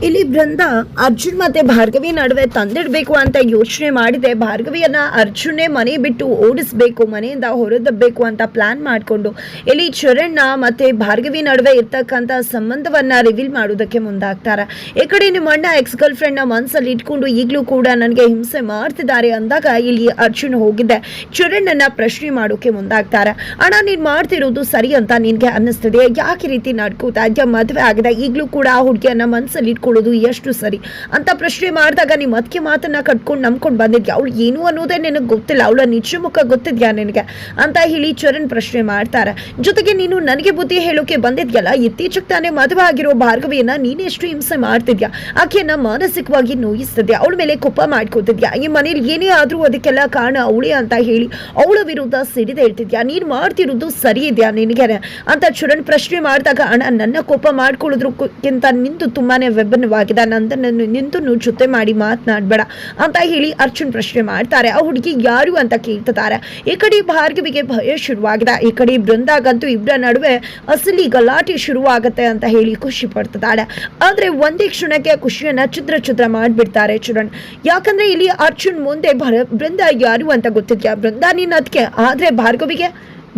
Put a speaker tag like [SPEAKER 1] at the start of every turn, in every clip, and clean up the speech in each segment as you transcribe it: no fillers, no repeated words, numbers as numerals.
[SPEAKER 1] ಇಲ್ಲಿ ಬೃಂದ ಅರ್ಜುನ್ ಮತ್ತೆ ಭಾರ್ಗವಿ ನಡುವೆ ತಂದಿಡ್ಬೇಕು ಅಂತ ಯೋಚನೆ ಮಾಡಿದೆ. ಭಾರ್ಗವಿಯನ್ನ ಅರ್ಜುನೇ ಮನೆ ಬಿಟ್ಟು ಓಡಿಸ್ಬೇಕು, ಮನೆಯಿಂದ ಹೊರದಬೇಕು ಅಂತ ಪ್ಲಾನ್ ಮಾಡಿಕೊಂಡು ಇಲ್ಲಿ ಚರಣ್ ಮತ್ತೆ ಭಾರ್ಗವಿ ನಡುವೆ ಇರ್ತಕ್ಕಂಥ ಸಂಬಂಧವನ್ನ ರಿವೀಲ್ ಮಾಡೋದಕ್ಕೆ ಮುಂದಾಗ್ತಾರೆ. ಈ ಕಡೆ ನಿಮ್ಮ ಅಣ್ಣ ಎಕ್ಸ್ ಗರ್ಲ್ ಫ್ರೆಂಡ್ ನ ಮನಸ್ಸಲ್ಲಿ ಇಟ್ಕೊಂಡು ಈಗಲೂ ಕೂಡ ನನಗೆ ಹಿಂಸೆ ಮಾಡ್ತಿದ್ದಾರೆ ಅಂದಾಗ ಇಲ್ಲಿ ಅರ್ಜುನ್ ಹೋಗಿದ್ದೆ ಚರಣ್ ಅನ್ನ ಪ್ರಶ್ನೆ ಮಾಡೋಕೆ ಮುಂದಾಗ್ತಾರೆ. ಅಣ್ಣ ನೀನ್ ಮಾಡ್ತಿರೋದು ಸರಿ ಅಂತ ನಿನ್ಗೆ ಅನ್ನಿಸ್ತಿದೆ, ಯಾಕೆ ರೀತಿ ನಡ್ಕೋತಾ ಇದ್ಯಾ, ಮದುವೆ ಆಗಿದೆ ಈಗಲೂ ಕೂಡ ಆ ಹುಡುಗಿಯನ್ನ ಮನಸ್ಸಲ್ಲಿ ಇಟ್ಕೊಳ್ಳೋದು ಎಷ್ಟು ಸರಿ ಅಂತ ಪ್ರಶ್ನೆ ಮಾಡಿದಾಗ ನಿಮ್ಮ ಅದಕ್ಕೆ ಮಾತನ್ನ ಕಟ್ಕೊಂಡು ನಂಬ್ಕೊಂಡು ಬಂದಿದ್ಯಾ, ಅವಳು ಏನು ಅನ್ನೋದೇ ನಿನಗೆ ಗೊತ್ತಿಲ್ಲ, ಅವಳ ನಿಜ ಮುಖ ಗೊತ್ತಿದ್ಯಾ ನಿನಗೆ ಅಂತ ಹೇಳಿ ಚರಣ್ ಪ್ರಶ್ನೆ ಮಾಡ್ತಾರೆ. ಜೊತೆಗೆ ನೀನು ನನಗೆ ಬುದ್ಧಿ ಹೇಳೋಕೆ ಬಂದಿದ್ಯಲ್ಲ, ಇತ್ತೀಚೆಗೆ ತಾನೇ ಮದುವೆ ಆಗಿರೋ ಭಾರ್ಗವಿಯನ್ನ ನೀನೆಷ್ಟು ಹಿಂಸೆ ಮಾಡ್ತಿದ್ಯಾ, ಆಕೆಯನ್ನ ಮಾನಸಿಕವಾಗಿ ನೋಯಿಸ್ತಿದ್ಯಾ, ಅವಳ ಮೇಲೆ ಕೋಪ ಮಾಡ್ಕೋತಿದ್ಯಾ, ಈ ಮನೇಲಿ ಏನೇ ಆದ್ರೂ ಅದಕ್ಕೆಲ್ಲ ಕಾರಣ ಅವಳೇ ಅಂತ ಹೇಳಿ ಅವಳ ವಿರುದ್ಧ ಸಿಡಿದೆ ಹೇಳ್ತಿದ್ಯಾ, ನೀನ್ ಮಾಡ್ತಿರೋದು ಸರಿ ಇದೆಯಾ ನಿನಗೆ ಅಂತ ಚರಣ್ ಪ್ರಶ್ನೆ ಮಾಡಿದಾಗ ಅಣ್ಣ ನನ್ನ ಕೋಪ ಮಾಡ್ಕೊಳ್ಳೋದ್ರಕ್ಕಿಂತ ನಿಂತು ತುಂಬಾನೇ ವಿಭಿನ್ನವಾಗಿದೆ, ನಂದನ್ನು ನಿಂತು ಜೊತೆ ಮಾಡಿ ಮಾತನಾಡಬೇಡ ಅಂತ ಹೇಳಿ ಅರ್ಜುನ್ ಪ್ರಶ್ನೆ ಮಾಡ್ತಾರೆ. ಆ ಹುಡುಗಿ ಯಾರು ಅಂತ ಕೇಳ್ತಿದ್ದಾರೆ. ಈ ಕಡೆ ಭಾರ್ಗವಿಗೆ ಭಯ ಶುರುವಾಗಿದೆ, ಈ ಕಡೆ ಬೃಂದಾಗಂತೂ ಇಬ್ಬರ ನಡುವೆ ಅಸಲಿ ಗಲಾಟೆ ಶುರುವಾಗತ್ತೆ ಅಂತ ಹೇಳಿ ಖುಷಿ ಪಡ್ತಿದ್ದಾಳೆ. ಆದ್ರೆ ಒಂದೇ ಕ್ಷಣಕ್ಕೆ ಖುಷಿಯನ್ನ ಚಿತ್ರ ಮಾಡ್ಬಿಡ್ತಾರೆ ಚರಣ್. ಯಾಕಂದ್ರೆ ಇಲ್ಲಿ ಅರ್ಜುನ್ ಮುಂದೆ ಬೃಂದ ಯಾರು ಅಂತ ಗೊತ್ತಿದ್ಯಾ, ಬೃಂದ ನೀನ್ ಅದಕ್ಕೆ, ಆದ್ರೆ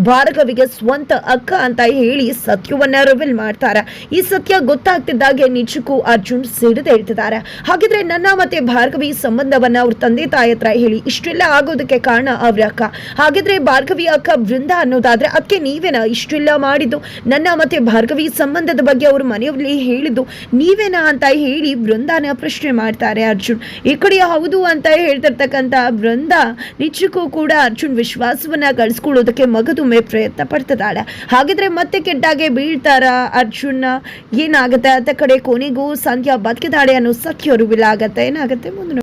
[SPEAKER 1] ಭಾರ್ಗವಿಗೆ ಸ್ವಂತ ಅಕ್ಕ ಅಂತ ಹೇಳಿ ಸತ್ಯವನ್ನ ರಿವೀಲ್ ಮಾಡ್ತಾರೆ. ಈ ಸತ್ಯ ಗೊತ್ತಾಗ್ತಿದ್ದಾಗೆ ನಿಜಕ್ಕೂ ಅರ್ಜುನ್ ಸಿಡಿದು ಹೇಳ್ತಿದ್ದಾರೆ. ಹಾಗಿದ್ರೆ ನನ್ನ ಮತ್ತೆ ಭಾರ್ಗವಿ ಸಂಬಂಧವನ್ನ ಅವ್ರ ತಂದೆ ತಾಯಿ ಹತ್ರ ಹೇಳಿ ಇಷ್ಟೆಲ್ಲ ಆಗೋದಕ್ಕೆ ಕಾರಣ ಅವ್ರ ಅಕ್ಕ, ಹಾಗಿದ್ರೆ ಭಾರ್ಗವಿ ಅಕ್ಕ ಬೃಂದ ಅನ್ನೋದಾದ್ರೆ ಅದಕ್ಕೆ ನೀವೇನಾ ಇಷ್ಟೆಲ್ಲ ಮಾಡಿದ್ದು, ನನ್ನ ಮತ್ತೆ ಭಾರ್ಗವಿ ಸಂಬಂಧದ ಬಗ್ಗೆ ಅವ್ರ ಮನೆಯಲ್ಲಿ ಹೇಳಿದ್ದು ನೀವೇನಾ ಅಂತ ಹೇಳಿ ಬೃಂದಾನ ಪ್ರಶ್ನೆ ಮಾಡ್ತಾರೆ ಅರ್ಜುನ್. ಈ ಕಡೆ ಹೌದು ಅಂತ ಹೇಳ್ತಿರ್ತಕ್ಕಂಥ ಬೃಂದ ನಿಜಕ್ಕೂ ಕೂಡ ಅರ್ಜುನ್ ವಿಶ್ವಾಸವನ್ನ ಗಳಿಸ್ಕೊಳ್ಳೋದಕ್ಕೆ ಮಗದು ಪ್ರಯತ್ನ ಪಡ್ತಿದ್ದಾಳೆ. ಹಾಗಿದ್ರೆ ಮತ್ತೆ ಕೆಟ್ಟಾಗೆ ಬೀಳ್ತಾರ ಅರ್ಜುನ್, ಏನಾಗುತ್ತೆ ಅಂತ ಕಡೆ ಕೊನೆಗೂ ಸಂಧ್ಯಾ ಬದುಕಿದಾಳೆ ಅನ್ನೋ ಸತ್ಯ ರಿವೀಲ್ ಆಗತ್ತೆ. ಏನಾಗುತ್ತೆ ಮುಂದೆ